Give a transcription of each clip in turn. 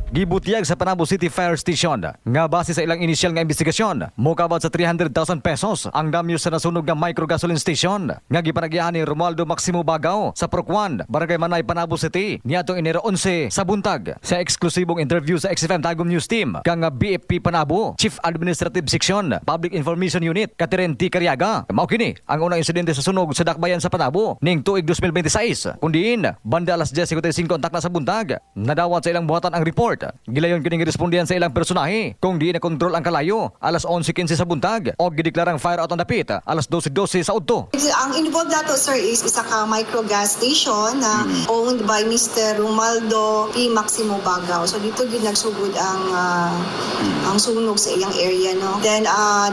gibutiyag sa Panabo City Fire Station nga base sa ilang inisyal nga investigasyon mukabot sa 300,000 pesos ang damyo sa nasunog nga micro gasoline station nga gipanagyahan ni Romualdo Maximo Bagao sa Procwan, Barangay Manay, Panabo City niadtong Enero 11 sa buntag. Sa eksklusibong interview sa XFM Tagum News Team kang BFP Panabo Chief Administrative Section Public Information Unit Catherine T. Cariaga, mao kini ang unang insidente sa sunog sa dakbayan sa Panabo ning tuig 2026 kundiin banda alas 10:55 kontak na sa buntag. Nadawat sa ilang buhatan ang report. Gilayon kining respondihan sa ilang personahe kung di na kontrol ang kalayo alas 11:15 sa buntag o gideklarang fire out on dapit alas 12:12 sa udto. Ang involved dato sir is isa ka micro gas station na owned by Mr. Romualdo P. Maximo Bagao. So dito gid nagsugod ang sunog sa iyang area, no. Then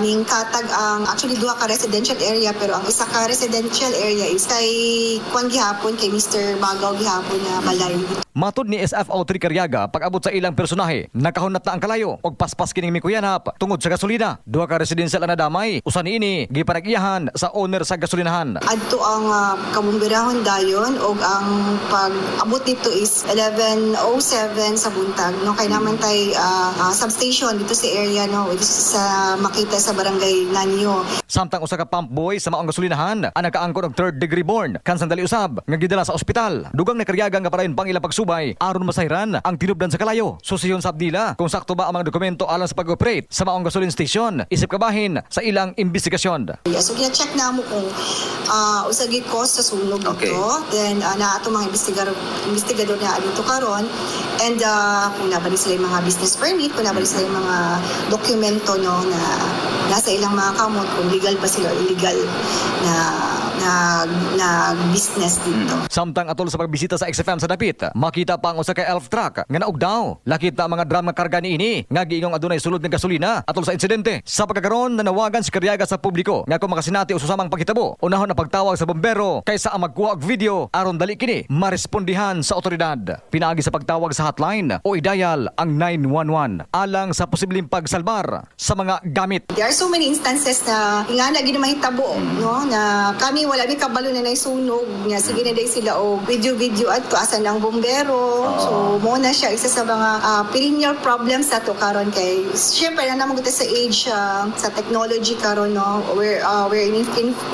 ning katag ang actually duha ka residential area pero ang isa ka residential area is kay kuan gihapon kay Mr. Bagao gihapon na balay. Matod ni SFO3 Cariaga, pag-abot sa ilang personahe, nakahunat na ang kalayo og paspas kining mikuyanap tungod sa gasolina. Duha ka residential ang nadamay, usa niini gipanag-iyahan sa owner sa gasolinahan. Adto ang kabumbirahon dayon og ang pag-abot dito is 11:07 sa buntag, no. Kay naman tay substation dito sa area, no, which is sa makita sa barangay Nanyo. Samtang usa ka pump boy sa maong gasolinahan ang nakaangkon og third degree burn kansang dali usab nga gidala sa ospital. Dugang na Cariaga nga parayon pang ilang pagsubay aron masayran ang tinubdan sa kalayo. Susiyon sa abdila kung sakto ba ang mga dokumento alang sa pag-operate sa maong gasoline station isip kabahin sa ilang investigasyon. So gina-check na mo kung usagi cause sa sunog dito. Then na ato mga investigador na dito karon and kung nabalik sila yung mga business permit, kung nabalik sila yung mga dokumento, no, na nasa ilang mga kamot kung legal ba sila o illegal na business dito. Samtang atol sa pagbisita sa XFM sa dapit, makita pa ang usa ka elf truck nga naog daw. Lakita ang mga drum nga karga niini nga giingong adunay sulod ng gasolina atol sa insidente. Sa pagkakaroon nanawagan si Cariaga sa publiko nga kung makasinati o susamang paghitabo, unahon na pagtawag sa bombero kaysa ang magkuha og video aron dali kini marespondihan sa otoridad. Pinaagi sa pagtawag sa hotline o i-dial ang 911 alang sa posibleng pagsalbar sa mga gamit. There are so many instances na ingana gid mahitabo, no, na kami wala mi kabalo na naisunog nga sige na day sila og video at asan ang bombero. So mo na siya isa sa mga perennial problems sa to karon kay syempre na naman sa age sa technology karon, no, where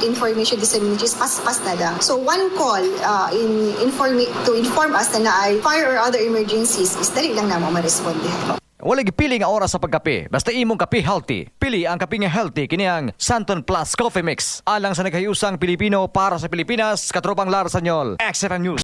information dissemination is pas na lang. So one call to inform us na ay fire or other emergencies is dali lang na mo ma-responde. Wala gipili nga oras sa pagkape. Basta imong kape healthy. Pili ang kape nga healthy kini ang Santon Plus Coffee Mix. Alang sa naghayusang Pilipino para sa Pilipinas, katropang Lar Sanyol. XFM News.